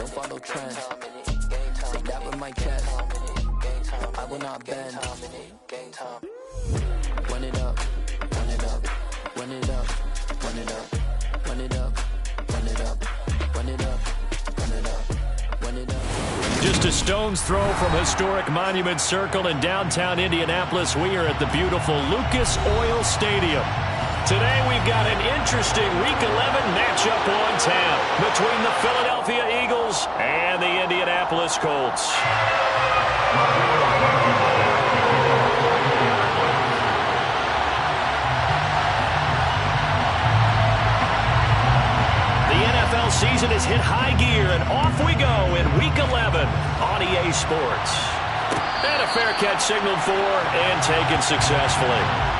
don't follow trends. Say that with my chest. I will not bend. Run it up, run it up, run it up, run it up, run it up, run it up, run it up, run it up, run it up. Just a stone's throw from historic Monument Circle in downtown Indianapolis. We are at the beautiful Lucas Oil Stadium. Today we've got an interesting Week 11 matchup on tap between the Philadelphia Eagles and the Indianapolis Colts. The NFL season has hit high gear, and off we go in Week 11 on EA Sports. And a fair catch signaled for and taken successfully.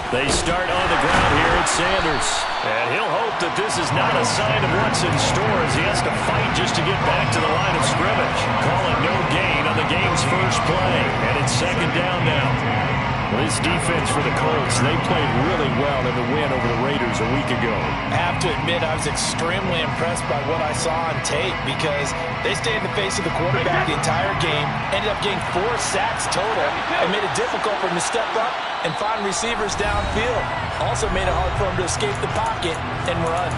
They start on the ground here at Sanders. And he'll hope that this is not a sign of what's in store as he has to fight just to get back to the line of scrimmage. Call it no gain on the game's first play. And it's second down now. Well, this defense for the Colts, they played really well in the win over the Raiders a week ago. I have to admit, I was extremely impressed by what I saw on tape because they stayed in the face of the quarterback the entire game, ended up getting 4 sacks total, and made it difficult for him to step up and find receivers downfield. Also made it hard for him to escape the pocket and run.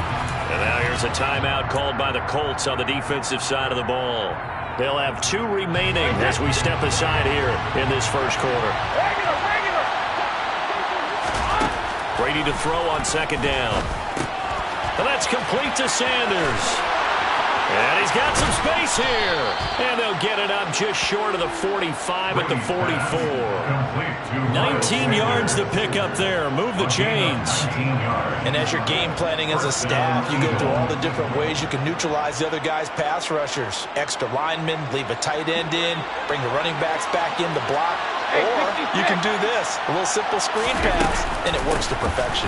And now here's a timeout called by the Colts on the defensive side of the ball. They'll have 2 remaining as we step aside here in this first quarter. Brady to throw on second down. And that's complete to Sanders. And he's got some space here. And they'll get it up just short of the 45 at the 44. 19 yards to pick up there. Move the chains. And as you're game planning as a staff, you go through all the different ways you can neutralize the other guy's pass rushers. Extra linemen, leave a tight end in, bring the running backs back in to block. Or you can do this, a little simple screen pass, and it works to perfection.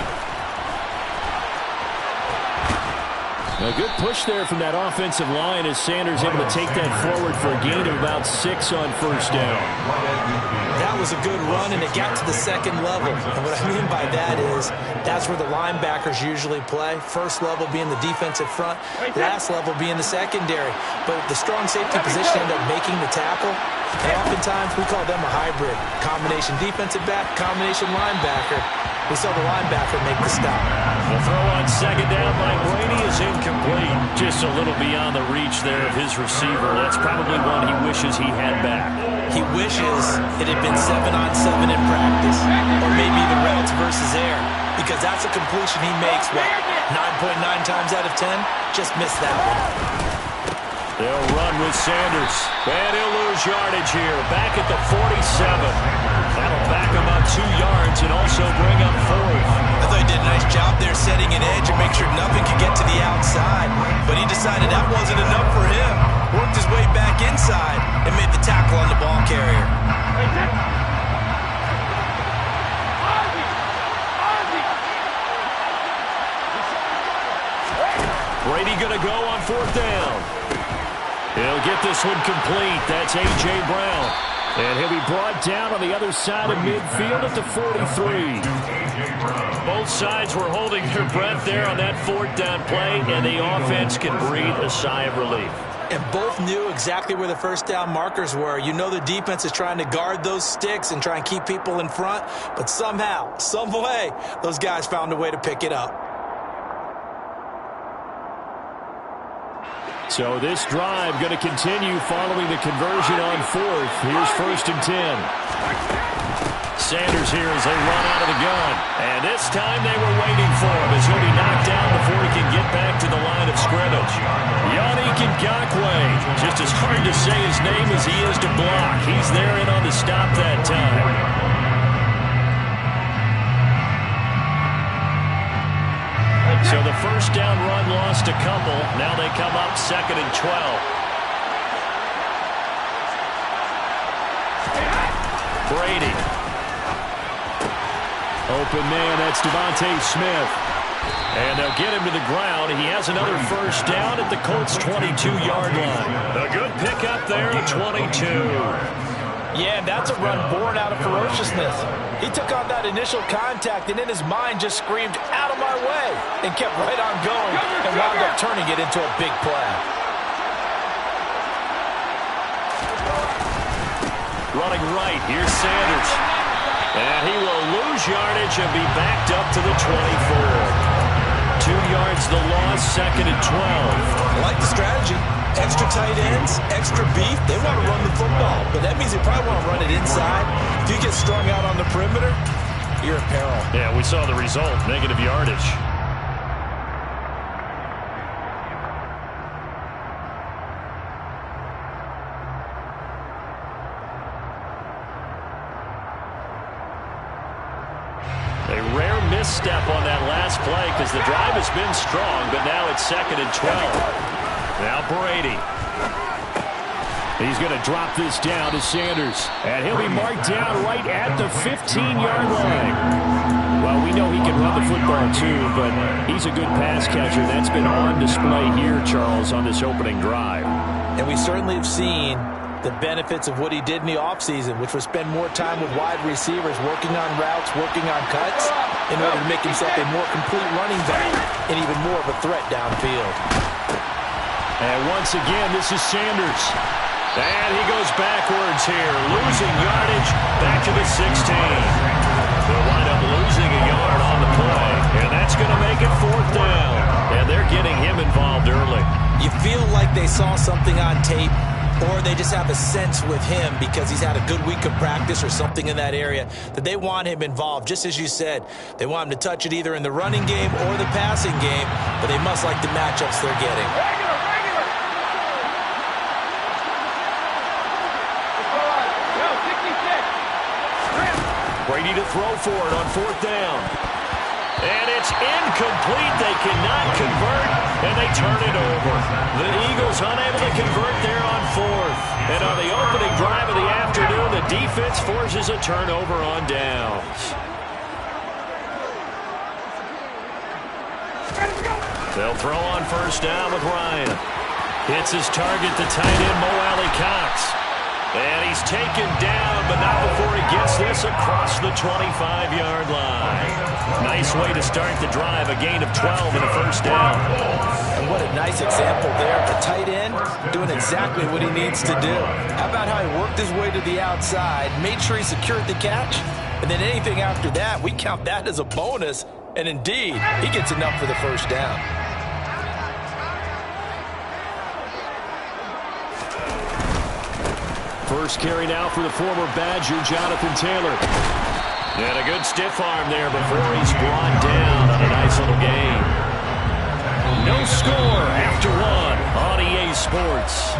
A good push there from that offensive line as Sanders able to take that forward for a gain of about 6 on first down. That was a good run, and it got to the second level. And what I mean by that is that's where the linebackers usually play. First level being the defensive front, last level being the secondary. But the strong safety position ended up making the tackle. And oftentimes we call them a hybrid. Combination defensive back, combination linebacker. We saw the linebacker make the stop. The throw on second down by Brady is incomplete. Just a little beyond the reach there of his receiver. That's probably one he wishes he had back. He wishes it had been 7-on-7 in practice. Or maybe even routes versus air. Because that's a completion he makes, what, 9.9 times out of 10? Just missed that one. They'll run with Sanders. And he'll lose yardage here. Back at the 47. That'll back him up 2 yards and also bring up 4th. I thought he did a nice job there setting an edge and make sure nothing could get to the outside. But he decided that wasn't enough for him. Worked his way back inside and made the tackle on the ball carrier. Brady going to go on 4th down. He'll get this one complete. That's A.J. Brown. And he'll be brought down on the other side of midfield at the 43. Both sides were holding their breath there on that 4th down play, and the offense can breathe a sigh of relief. And both knew exactly where the first down markers were. You know the defense is trying to guard those sticks and try and keep people in front, but somehow, some way, those guys found a way to pick it up. So this drive going to continue following the conversion on 4th. Here's 1st and 10. Sanders here as they run out of the gun. And this time they were waiting for him as he'll be knocked down before he can get back to the line of scrimmage. Yannick Ngakoue. Just as hard to say his name as he is to block. He's there and on the stop that time. So the first down run lost a couple. Now they come up 2nd and 12. Brady. Open man, that's Devontae Smith. And they'll get him to the ground. He has another first down at the Colts' 22-yard line. A good pickup there at 22. Yeah, and that's a run born out of ferociousness. He took on that initial contact and in his mind just screamed, "Out of my way," and kept right on going and wound up turning it into a big play. Running right, here's Sanders. And he will lose yardage and be backed up to the 24. 2 yards the loss, second and 12. I like the strategy. Extra tight ends, extra beef. They want to run the football, but that means they probably want to run it inside. If you get strung out on the perimeter, you're in peril. Yeah, we saw the result, negative yardage. A rare misstep on that last play because the drive has been strong, but now it's second and 12. Now Brady. He's going to drop this down to Sanders. And he'll be marked down right at the 15-yard line. Well, we know he can run the football too, but he's a good pass catcher. That's been on display here, Charles, on this opening drive. And we certainly have seen the benefits of what he did in the offseason, which was spend more time with wide receivers, working on routes, working on cuts, in order to make himself a more complete running back and even more of a threat downfield. And once again, this is Sanders. And he goes backwards here, losing yardage back to the 16. They'll wind up losing a yard on the play, and that's going to make it fourth down. And they're getting him involved early. You feel like they saw something on tape, or they just have a sense with him because he's had a good week of practice or something in that area that they want him involved. Just as you said, they want him to touch it either in the running game or the passing game, but they must like the matchups they're getting. Brady to throw for it on fourth down. And it's incomplete. They cannot convert, and they turn it over. The Eagles unable to convert there on fourth. And on the opening drive of the afternoon, the defense forces a turnover on downs. They'll throw on first down with Ryan. Hits his target, the tight end, Mo Alley-Cox. And he's taken down, but not before he gets this across the 25-yard line. Nice way to start the drive, a gain of 12 and a first down. And what a nice example there. The tight end doing exactly what he needs to do. How about how he worked his way to the outside, made sure he secured the catch, and then anything after that, we count that as a bonus. And indeed, he gets enough for the first down. First carry now for the former Badger, Jonathan Taylor. And a good stiff arm there before he's brought down on a nice little gain. No score after one on EA Sports.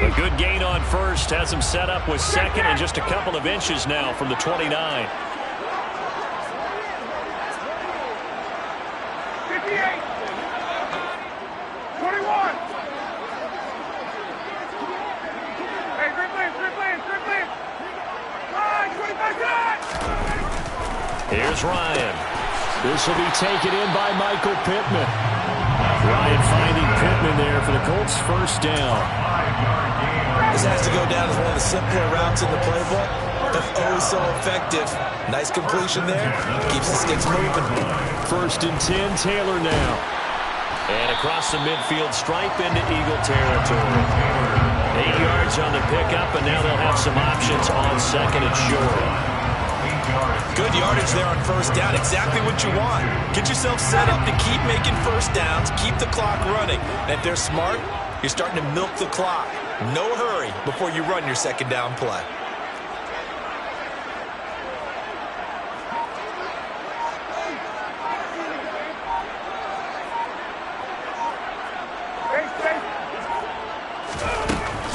A good gain on first, has him set up with second and just a couple of inches now from the 29. 58. 21. Hey, dribbling. 25 Here's Ryan. This will be taken in by Michael Pittman. Ryan finding Pittman there for the Colts' first down. This has to go down as one of the simpler routes in the playbook, but oh so effective. Nice completion there. Keeps the sticks moving. First and 10, Taylor now. And across the midfield stripe into Eagle territory. 8 yards on the pickup, and now they'll have some options on second and short. Good yardage there on first down. Exactly what you want. Get yourself set up to keep making first downs, keep the clock running. And if they're smart, you're starting to milk the clock. No hurry before you run your second down play.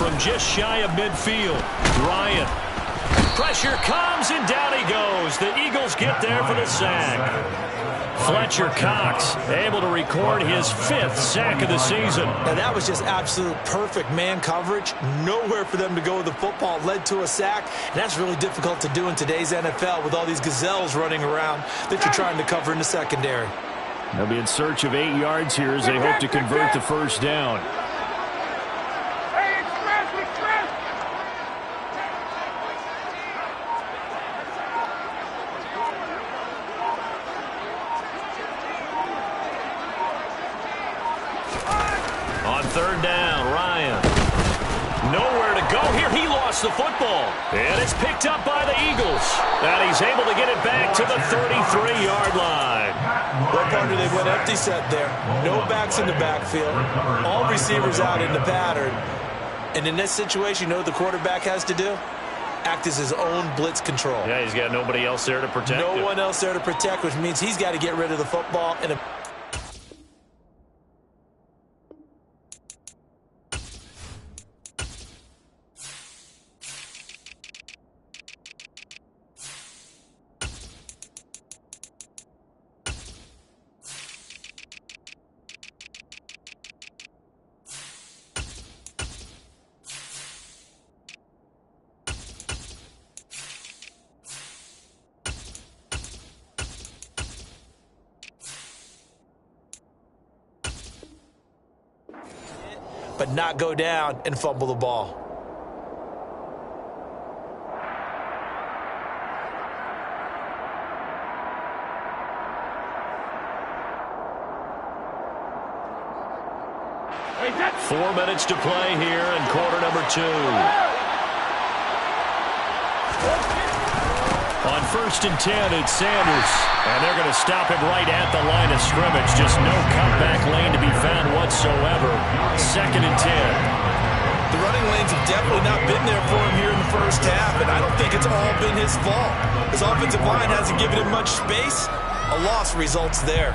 from just shy of midfield. Ryan. Pressure comes, and down he goes. The Eagles get there for the sack. Fletcher Cox able to record his 5th sack of the season. Now that was just absolute perfect man coverage. Nowhere for them to go with the football. Led to a sack. And that's really difficult to do in today's NFL with all these gazelles running around that you're trying to cover in the secondary. They'll be in search of 8 yards here as they hope to convert the first down. On 3rd down, Ryan. Nowhere to go here. He lost the football. And it's picked up by the Eagles. And he's able to get it back to the 33-yard line. Well, partner, they went empty set there. No backs in the backfield. All receivers out in the pattern. And in this situation, you know what the quarterback has to do? Act as his own blitz control. Yeah, he's got nobody else there to protect him. No one else there to protect, which means he's got to get rid of the football. And but not go down and fumble the ball. Hey, 4 minutes to play here in quarter number 2. On 1st and 10, it's Sanders. And they're going to stop him right at the line of scrimmage. Just no cutback lane to be found whatsoever. 2nd and 10. The running lanes have definitely not been there for him here in the first half, and I don't think it's all been his fault. His offensive line hasn't given him much space. A loss results there.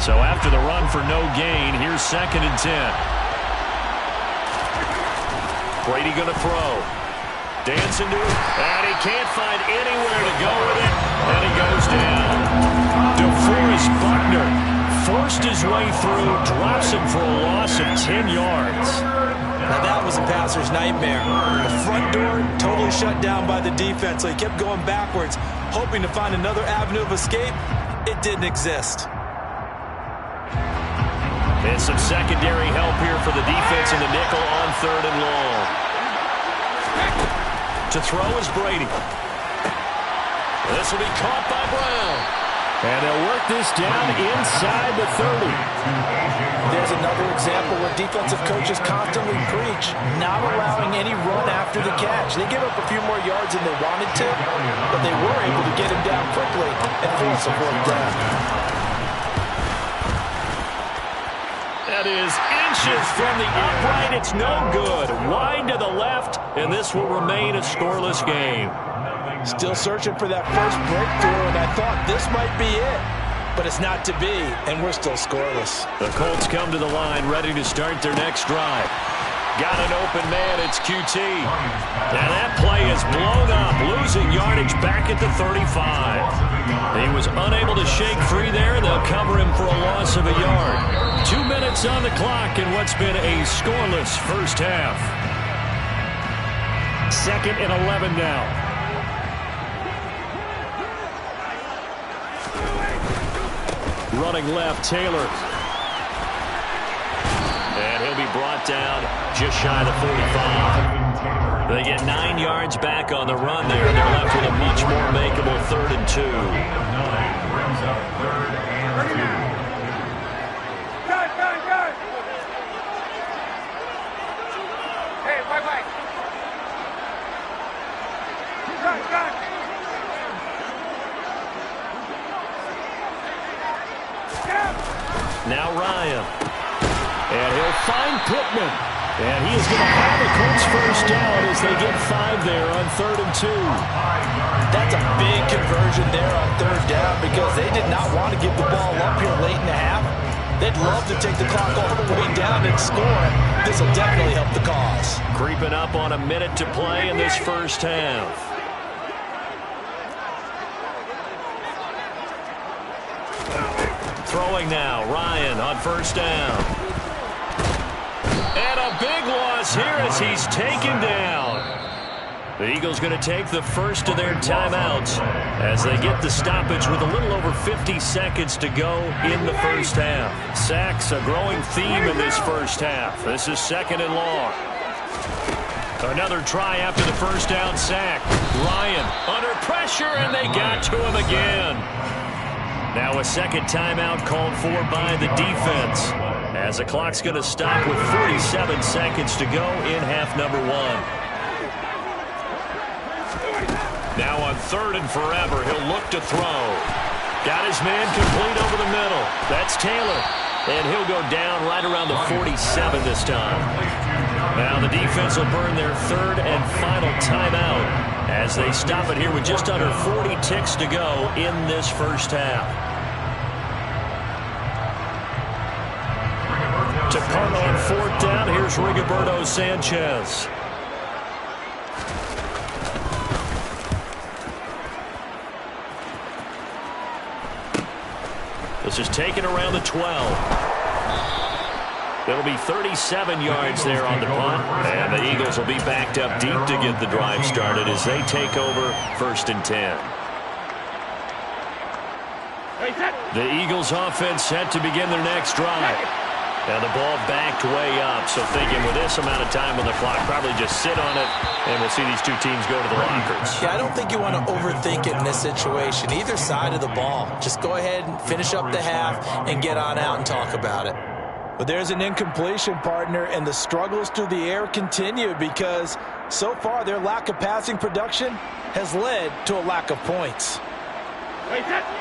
So after the run for no gain, here's 2nd and 10. Brady going to throw. Dancing to it, and he can't find anywhere to go with it, and he goes down. DeForest Buckner forced his way through, drops him for a loss of 10 yards. Now that was a passer's nightmare. The front door totally shut down by the defense, so he kept going backwards, hoping to find another avenue of escape. It didn't exist. And some secondary help here for the defense in the nickel on 3rd and long. To throw is Brady. This will be caught by Brown. And they'll work this down inside the 30. There's another example where defensive coaches constantly preach, not allowing any run after the catch. They give up a few more yards than they wanted to, but they were able to get him down quickly and force a 4th down. That is inches from the upright. It's no good. Wide to the left, and this will remain a scoreless game. Still searching for that first breakthrough, and I thought this might be it. But it's not to be, and we're still scoreless. The Colts come to the line, ready to start their next drive. Got an open man, it's QT. Now that play is blown up, losing yardage back at the 35. He was unable to shake free there, and they'll cover him for a loss of a yard. 2 minutes on the clock in what's been a scoreless first half. 2nd and 11 now. Running left, Taylor. And he'll be brought down just shy of the 45. They get 9 yards back on the run there. They're left with a much more makeable 3rd and 2. Gun! Hey, bye. Gun! Now Ryan. And he'll find Pittman. And he is going to have the Colts first down as they get 5 there on 3rd and 2. That's a big conversion there on 3rd down because they did not want to give the ball up here late in the half. They'd love to take the clock all the way down and score. This will definitely help the cause. Creeping up on a minute to play in this first half. Throwing now, Ryan on 1st down. And a big loss here as he's taken down. The Eagles going to take the first of their timeouts as they get the stoppage with a little over 50 seconds to go in the first half. Sacks, a growing theme in this first half. This is 2nd and long. Another try after the first down sack. Ryan under pressure, and they got to him again. Now a second timeout called for by the defense as the clock's going to stop with 47 seconds to go in half number 1. Now on 3rd and forever, he'll look to throw. Got his man complete over the middle. That's Taylor. And he'll go down right around the 47 this time. Now the defense will burn their 3rd and final timeout as they stop it here with just under 40 ticks to go in this first half. To punt on 4th down, here's Rigoberto Sanchez. This is taken around the 12. It'll be 37 yards there on the punt. And the Eagles will be backed up deep to get the drive started as they take over 1st and 10. The Eagles offense set to begin their next drive. And the ball backed way up. So thinking with this amount of time on the clock, probably just sit on it, and we'll see these two teams go to the lockers. Yeah, I don't think you want to overthink it in this situation. Either side of the ball. Just go ahead and finish up the half and get on out and talk about it. But there's an incompletion, partner, and the struggles through the air continue because so far their lack of passing production has led to a lack of points.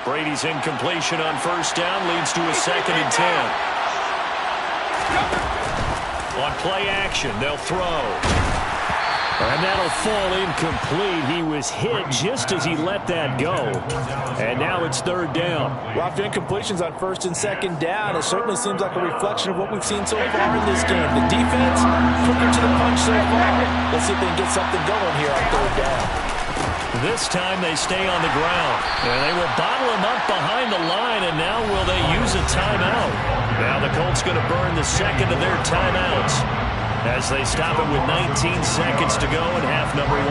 Brady's incompletion on 1st down leads to a 2nd and 10. On play action, they'll throw. And that'll fall incomplete. He was hit just as he let that go. And now it's 3rd down. Well, after incompletions on 1st and 2nd down, it certainly seems like a reflection of what we've seen so far in this game. The defense, quicker to the punch so far. Let's see if they can get something going here on 3rd down. This time they stay on the ground. And they will bottle him up behind the line, and now will they use a timeout? Now the Colts going to burn the 2nd of their timeouts as they stop it with 19 seconds to go in half number 1.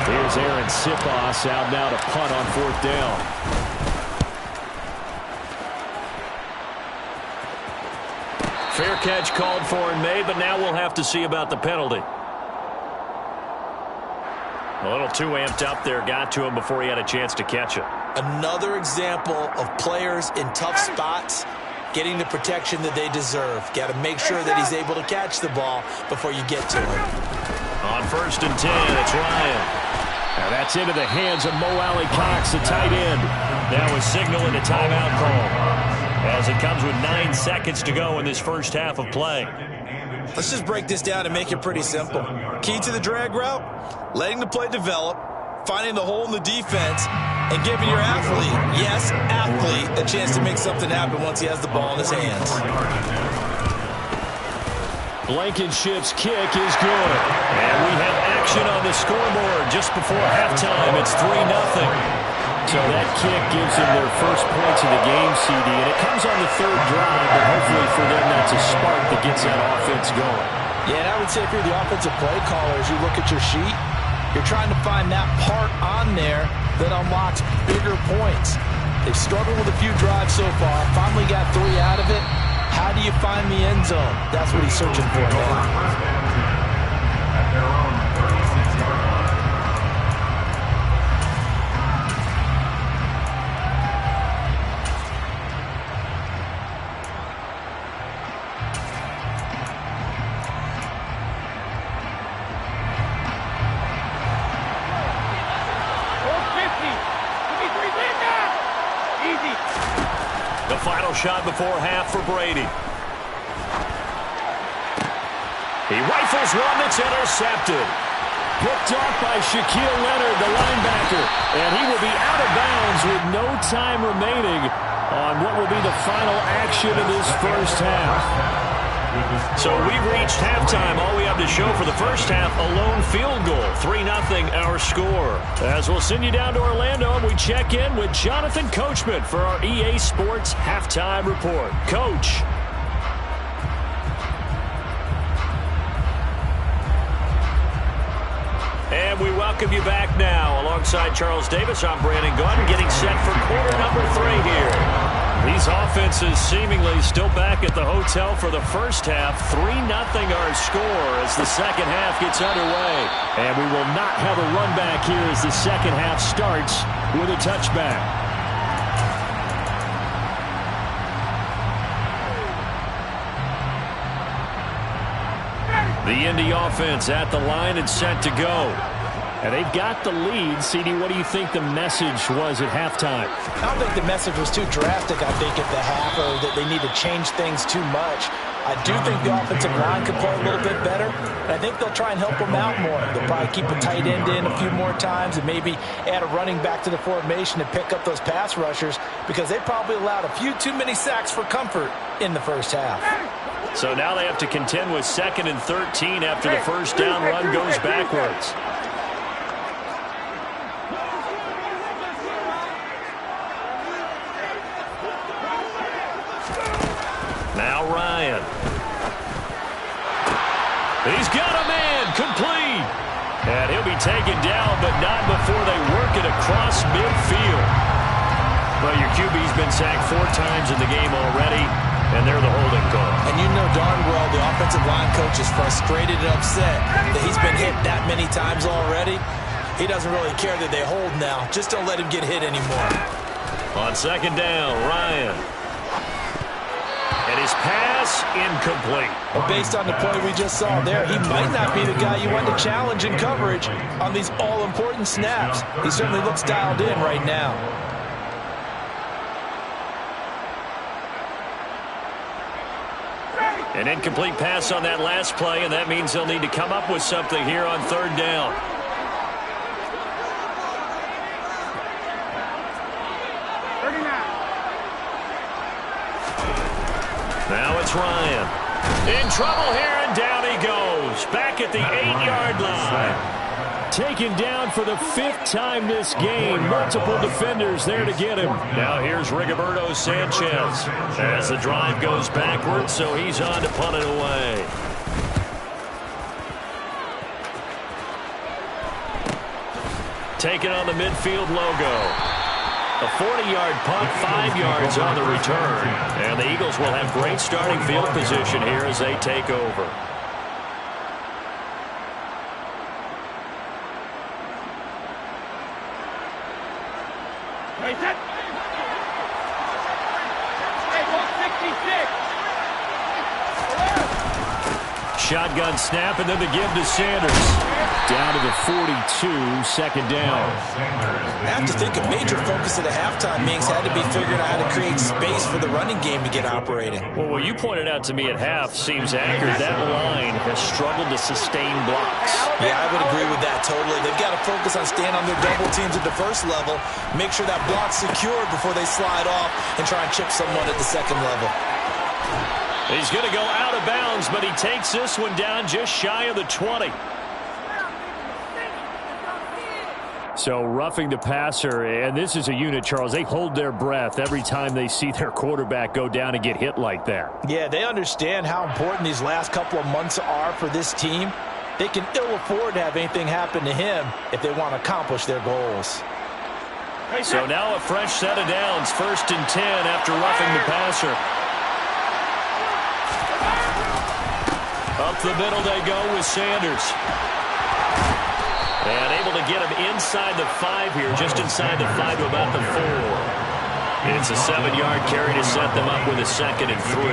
Here's Aaron Sipos out now to punt on 4th down. Fair catch called for and made, but now we'll have to see about the penalty. A little too amped up there, got to him before he had a chance to catch it. Another example of players in tough spots getting the protection that they deserve. Got to make sure that he's able to catch the ball before you get to him. On 1st and 10, it's Ryan. Now that's into the hands of Mo Alley Cox, the tight end. Now a signal and a timeout call as it comes with 9 seconds to go in this first half of play. Let's just break this down and make it pretty simple. Key to the drag route, letting the play develop, finding the hole in the defense, and giving your athlete, yes, athlete, a chance to make something happen once he has the ball in his hands. Blankenship's kick is good. And we have action on the scoreboard just before halftime. It's 3-0. So that kick gives them their first points of the game, CD, and it comes on the 3rd drive, but hopefully for them that's a spark that gets that offense going. Yeah, and I would say if you're the offensive play caller, as you look at your sheet, you're trying to find that part on there that unlocks bigger points. They've struggled with a few drives so far, finally got 3 out of it. How do you find the end zone? That's what he's searching for now. The final shot before half for Brady. He rifles one that's intercepted. Picked off by Shaquille Leonard, the linebacker. And he will be out of bounds with no time remaining on what will be the final action of this first half. So we've reached halftime. All we have to show for the first half, a lone field goal. 3-0 our score. As we'll send you down to Orlando, and we check in with Jonathan Coachman for our EA Sports Halftime Report. Coach. And we welcome you back now. Alongside Charles Davis, I'm Brandon Gaudin, getting set for quarter number 3 here. These offenses seemingly still back at the hotel for the first half. 3-0 our score as the second half gets underway. And we will not have a run back here as the second half starts with a touchback. The Indy offense at the line and set to go. And they've got the lead. CD, what do you think the message was at halftime? I don't think the message was too drastic, I think, at the half, or that they need to change things too much. I do think the offensive line could play a little bit better, and I think they'll try and help them out more. They'll probably keep a tight end in a few more times and maybe add a running back to the formation to pick up those pass rushers, because they probably allowed a few too many sacks for comfort in the first half. So now they have to contend with 2nd and 13 after the first down run goes backwards. Now Ryan. He's got a man, complete. And he'll be taken down, but not before they work it across midfield. Well, your QB's been sacked 4 times in the game already, and they're the holding call. And you know darn well the offensive line coach is frustrated and upset that he's been hit that many times already. He doesn't really care that they hold now. Just don't let him get hit anymore. On 2nd down, Ryan. And his pass incomplete. Well, based on the play we just saw there, he might not be the guy you want to challenge in coverage on these all-important snaps. He certainly looks dialed in right now. An incomplete pass on that last play, and that means they'll need to come up with something here on 3rd down. Now it's Ryan. In trouble here, and down he goes. Back at the 8-yard line. Taken down for the 5th time this game. Multiple defenders there to get him. Now here's Rigoberto Sanchez as the drive goes backwards, so he's on to punt it away. Taking on the midfield logo. A 40-yard punt, 5 yards on the return. And the Eagles will have great starting field position here as they take over. Hey, set. Hey, 166. Shotgun snap, and then the give to Sanders. Down to the 42, 2nd down. I have to think a major focus of the halftime meetings had to be figuring out how to create space for the running game to get operating. Well, what you pointed out to me at half seems accurate. That line has struggled to sustain blocks. Yeah, I would agree with that totally. They've got to focus on staying on their double teams at the first level, make sure that block's secured before they slide off and try and chip someone at the 2nd level. He's going to go out of bounds, but he takes this one down just shy of the 20. So roughing the passer, and this is a unit, Charles. They hold their breath every time they see their quarterback go down and get hit like that. Yeah, they understand how important these last couple of months are for this team. They can ill afford to have anything happen to him if they want to accomplish their goals. So now a fresh set of downs, 1st and 10 after roughing the passer. Up the middle they go with Sanders. And able to get him inside the 5 here, just inside the 5 to about the 4. It's a 7-yard carry to set them up with a 2nd and 3.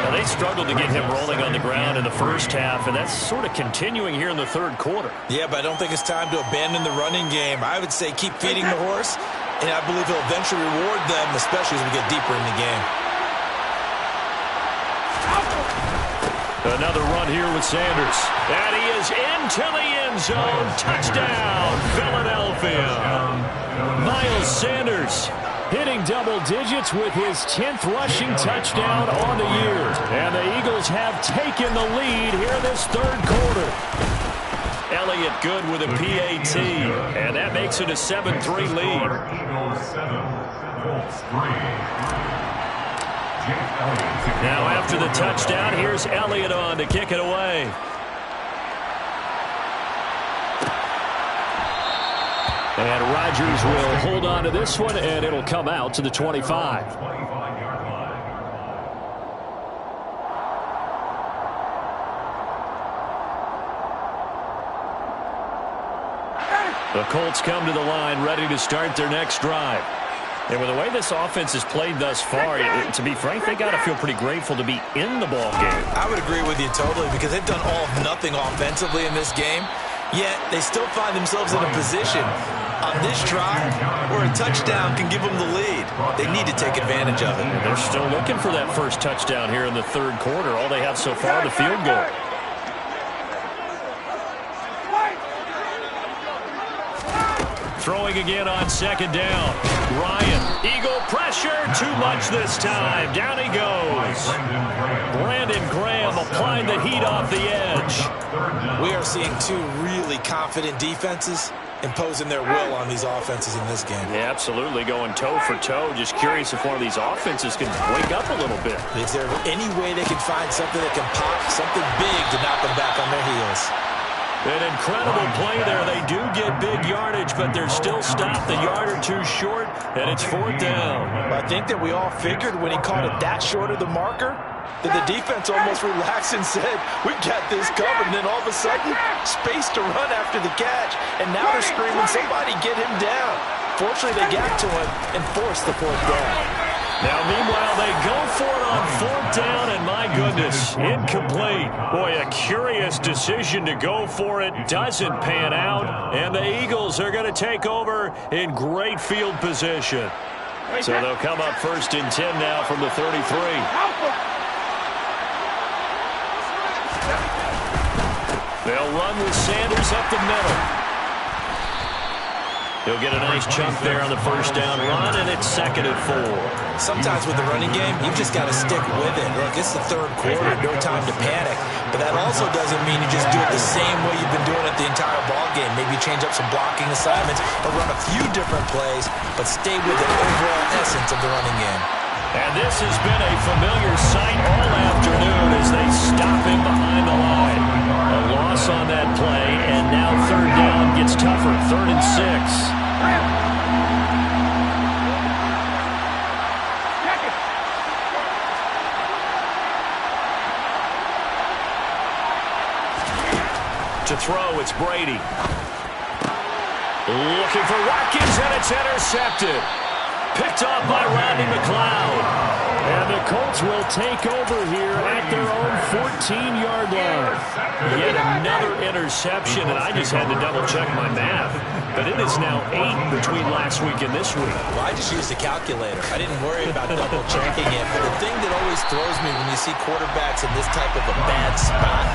Now, they struggled to get him rolling on the ground in the first half, and that's sort of continuing here in the 3rd quarter. Yeah, but I don't think it's time to abandon the running game. I would say keep feeding the horse, and I believe he'll eventually reward them, especially as we get deeper in the game. Another run here with Sanders. And he is into the end zone. Touchdown, Philadelphia. Miles Sanders hitting double digits with his 10th rushing touchdown on the year. And the Eagles have taken the lead here in this third quarter. Elliott good with a PAT. And that makes it a 7-3 lead. Now after the touchdown, here's Elliott on to kick it away. And Rodgers will hold on to this one, and it'll come out to the 25. The Colts come to the line ready to start their next drive. And with the way this offense has played thus far, to be frank, they got to feel pretty grateful to be in the ball game. I would agree with you totally because they've done all of nothing offensively in this game, yet they still find themselves in a position on this drive where a touchdown can give them the lead. They need to take advantage of it. And they're still looking for that first touchdown here in the third quarter. All they have so far, the field goal. Throwing again on second down. Ryan, Eagle pressure, too much this time. Down he goes. Brandon Graham applying the heat off the edge. We are seeing two really confident defenses imposing their will on these offenses in this game. Yeah, absolutely, going toe for toe. Just curious if one of these offenses can wake up a little bit. Is there any way they can find something that can pop, something big to knock them back on their heels? An incredible play there. They do get big yardage, but they're still stopped a yard or two short, and it's fourth down. I think that we all figured when he caught it that short of the marker that the defense almost relaxed and said, we got this covered, and then all of a sudden, space to run after the catch, and now they're screaming, somebody get him down. Fortunately, they got to him and forced the fourth down. Now, meanwhile, they go for it on fourth down, and my goodness, incomplete. Boy, a curious decision to go for it. Doesn't pan out, and the Eagles are going to take over in great field position. So they'll come up first and 10 now from the 33. They'll run with Sanders up the middle. He'll get a nice chunk there on the first down run, and it's second and 4. Sometimes with the running game, you've just got to stick with it. Look, it's the third quarter, no time to panic. But that also doesn't mean you just do it the same way you've been doing it the entire ball game. Maybe change up some blocking assignments or run a few different plays, but stay with the overall essence of the running game. And this has been a familiar sight all afternoon as they stop him behind the line. A loss on that play, and now third down gets tougher. 3rd and 6. To throw, it's Brady. Looking for Watkins, and it's intercepted. Picked off by Rodney McLeod. And the Colts will take over here at their own 14-yard line. Yet another interception, and I just had to double-check my math. But it is now 8 between last week and this week. Well, I just used a calculator. I didn't worry about double-checking it. But the thing that always throws me when you see quarterbacks in this type of a bad spot,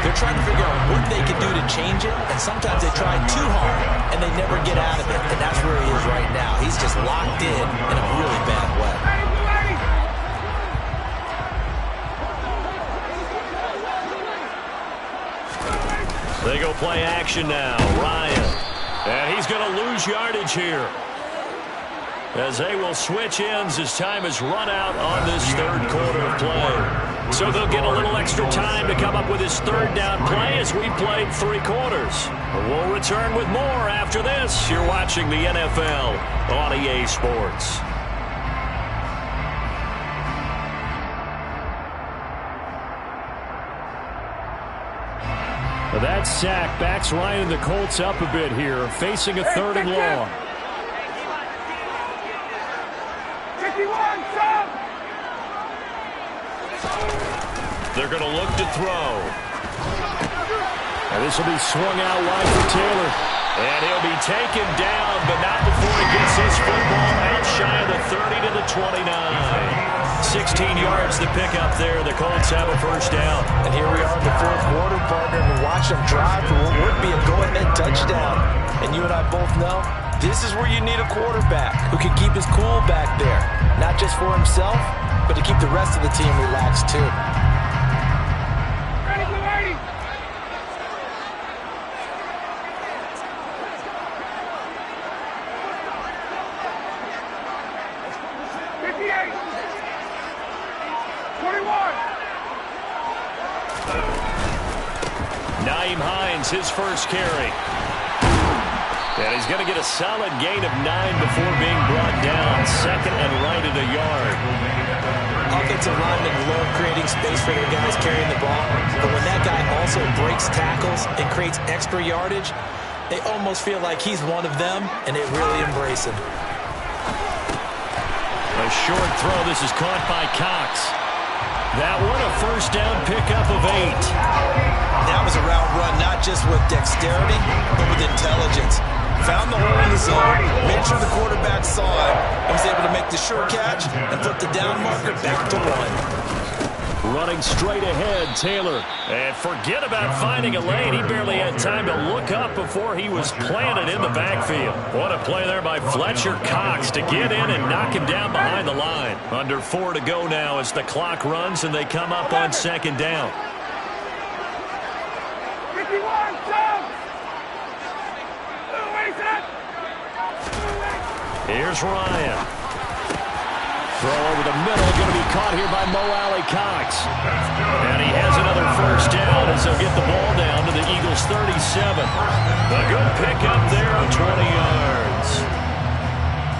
they're trying to figure out what they can do to change it, and sometimes they try too hard, and they never get out of it. And that's where he is right now. He's just locked in a really bad way. They go play action now. Ryan. And he's going to lose yardage here, as they will switch ends as time has run out on this third quarter of play. So they'll get a little extra time to come up with his third down play as we played 3 quarters. We'll return with more after this. You're watching the NFL on EA Sports. That sack backs Ryan and the Colts up a bit here, facing a 3rd and long. They're going to look to throw. And this will be swung out wide for Taylor. And he'll be taken down, but not before he gets his football out shy of the 30 to the 29. 16 yards to pick up there. The Colts have a first down. And here we are in the fourth quarter, partner, and watch them drive for what would be a go-ahead touchdown. And you and I both know this is where you need a quarterback who can keep his cool back there. Not just for himself, but to keep the rest of the team relaxed too. Ready, go, ready. Naeem Hines, his first carry. And he's going to get a solid gain of 9 before being brought down. Second and right at a yard. Offensive linemen love creating space for their guys carrying the ball. But when that guy also breaks tackles and creates extra yardage, they almost feel like he's one of them, and they really embrace him. A short throw. This is caught by Cox. That one a first down pickup of 8. That was a route run, not just with dexterity, but with intelligence. Found the hole in the zone, made sure the quarterback saw it, and was able to make the sure catch and put the down marker back to 1. Running straight ahead, Taylor. And forget about finding a lane. He barely had time to look up before he was planted in the backfield. What a play there by Fletcher Cox to get in and knock him down behind the line. Under 4 to go now as the clock runs and they come up on second down. 51, jump! Here's Ryan. Throw over the middle, going to be caught here by Mo Alley Cox. And he has another first down as they'll get the ball down to the Eagles' 37. A good pickup there of 20 yards.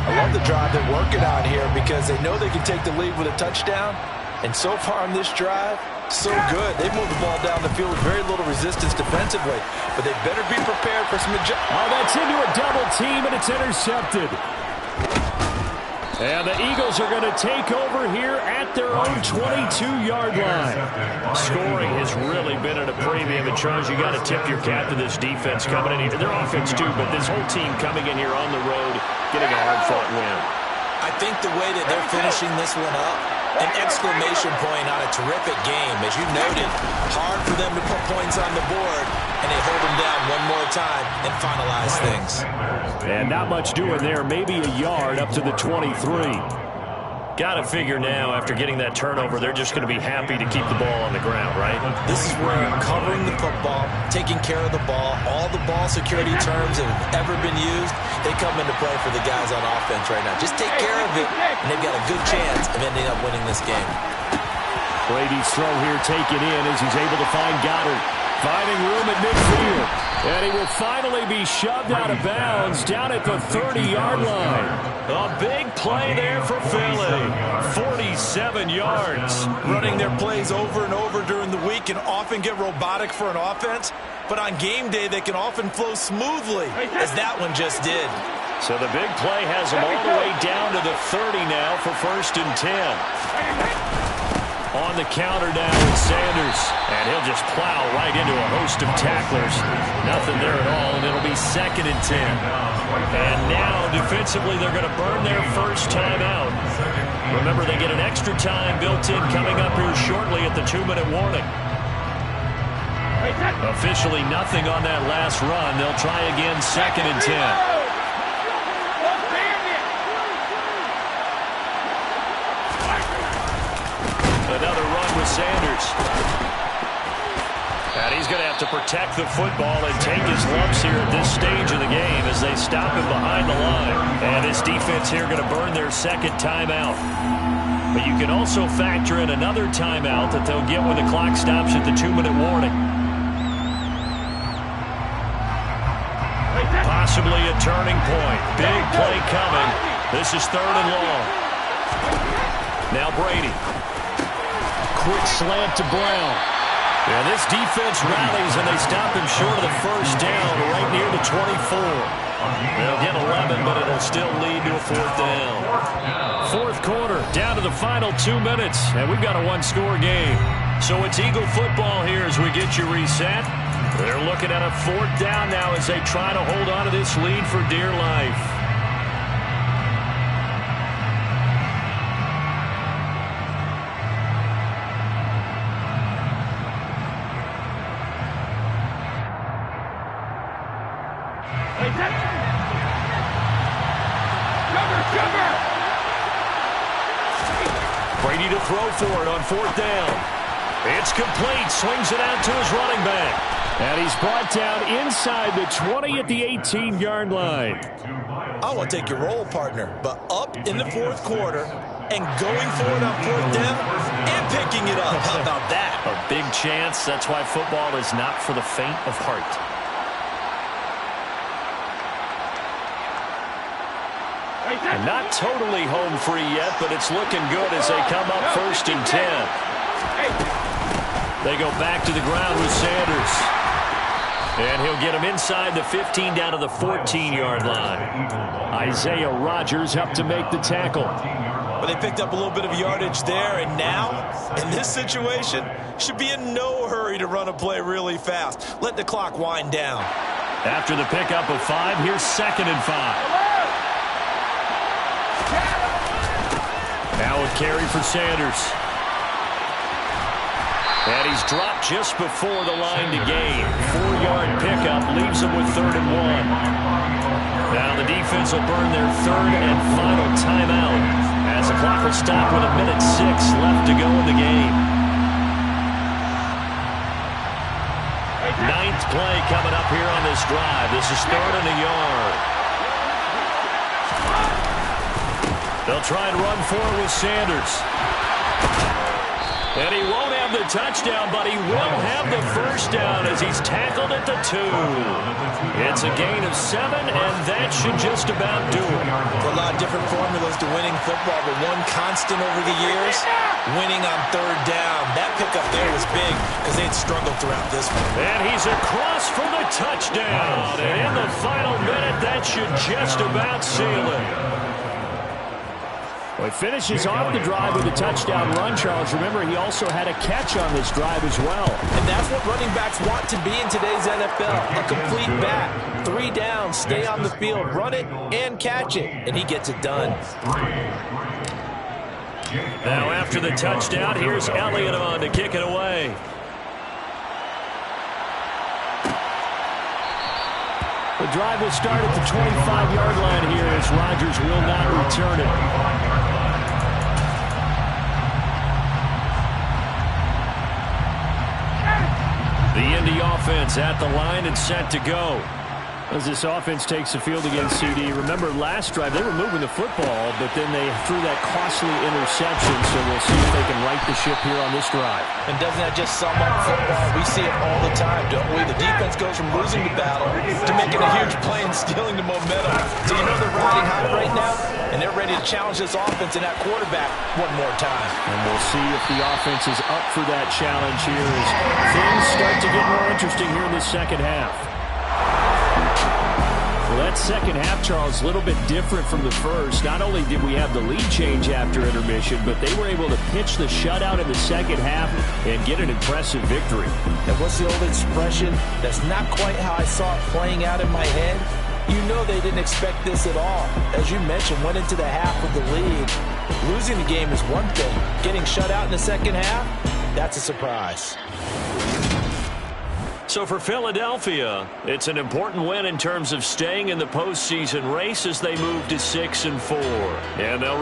I love the drive they're working on here because they know they can take the lead with a touchdown. And so far on this drive, so good. They moved the ball down the field with very little resistance defensively. But they better be prepared for some adjustments. Oh, that's into a double team, and it's intercepted. And the Eagles are going to take over here at their own 22-yard line. Scoring has really been at a premium. It shows you got to tip your cap to this defense coming in here. Their offense, too, but this whole team coming in here on the road, getting a hard-fought win. I think the way that they're finishing this one up, an exclamation point on a terrific game. As you noted, hard for them to put points on the board, and they hold them down one more time and finalize things. And not much doing there. Maybe a yard up to the 23. Got to figure now, after getting that turnover, they're just going to be happy to keep the ball on the ground, right? This is where covering the football, taking care of the ball, all the ball security terms that have ever been used, they come into play for the guys on offense right now. Just take care of it, and they've got a good chance of ending up winning this game. Brady's throw here taken in as he's able to find Goddard. Finding room at midfield. And he will finally be shoved out of bounds down at the 30-yard line. A big play there for Philly. 47 yards. Running their plays over and over during the week can often get robotic for an offense, but on game day they can often flow smoothly, as that one just did. So the big play has him all the way down to the 30 now for 1st and 10. On the counter now with Sanders. And he'll just plow right into a host of tacklers. Nothing there at all, and it'll be 2nd and 10. And now, defensively, they're going to burn their first time out. Remember, they get an extra time built in coming up here shortly at the 2-minute warning. Officially nothing on that last run. They'll try again 2nd and 10. Another run with Sanders. And he's going to have to protect the football and take his lumps here at this stage of the game as they stop him behind the line. And this defense here going to burn their 2nd timeout. But you can also factor in another timeout that they'll get when the clock stops at the 2-minute warning. Possibly a turning point. Big play coming. This is 3rd and long. Now Brady. Quick slant to Brown. And this defense rallies, and they stop him short of the first down right near the 24. They'll get 11, but it'll still lead to a 4th down. 4th quarter, down to the final 2 minutes, and we've got a 1-score game. So it's Eagle football here as we get you reset. They're looking at a 4th down now as they try to hold on to this lead for dear life. Brady to throw for it on 4th down. It's complete. Swings it out to his running back. And he's brought down inside the 20 at the 18-yard line. I want to take your role, partner, but up in the 4th quarter and going for it on 4th down and picking it up. How about that? A big chance. That's why football is not for the faint of heart. And not totally home free yet, but it's looking good as they come up 1st and 10. They go back to the ground with Sanders. And he'll get him inside the 15 down to the 14-yard line. Isaiah Rodgers up to make the tackle. Well, they picked up a little bit of yardage there, and now, in this situation, should be in no hurry to run a play really fast. Let the clock wind down. After the pickup of 5, here's 2nd and 5. Now a carry for Sanders. And he's dropped just before the line to gain. 4-yard pickup leaves him with 3rd and 1. Now the defense will burn their 3rd and final timeout as the clock will stop with 1:06 left to go in the game. 9th play coming up here on this drive. This is 3rd and a yard. They'll try and run forward with Sanders. And he won't have the touchdown, but he will have the 1st down as he's tackled at the 2. It's a gain of 7, and that should just about do it. There's a lot of different formulas to winning football, but one constant over the years, winning on 3rd down. That pickup there was big because they'd struggled throughout this one. And he's across for the touchdown. And in the final minute, that should just about seal it. Well, he finishes off the drive with a touchdown run, Charles. Remember, he also had a catch on this drive as well. And that's what running backs want to be in today's NFL. A complete back. 3 down, stay on the field, run it, and catch it. And he gets it done. Now after the touchdown, here's Elliott on to kick it away. The drive will start at the 25-yard line here as Rodgers will not return it. The Indy offense at the line and set to go. As this offense takes the field against CD, remember last drive they were moving the football, but then they threw that costly interception, so we'll see if they can right the ship here on this drive. And doesn't that just sum up football? We see it all the time, don't we? The defense goes from losing the battle to making a huge play and stealing the momentum. So you know they're riding high right now, and they're ready to challenge this offense and that quarterback one more time. And we'll see if the offense is up for that challenge here as things start to get more interesting here in the second half. Well, that second half, Charles, a little bit different from the first. Not only did we have the lead change after intermission, but they were able to pitch the shutout in the second half and get an impressive victory. And what's the old expression? That's not quite how I saw it playing out in my head. You know they didn't expect this at all. As you mentioned, went into the half with the lead. Losing the game is one thing. Getting shut out in the second half, that's a surprise. So for Philadelphia, it's an important win in terms of staying in the postseason race as they move to 6-4. And they'll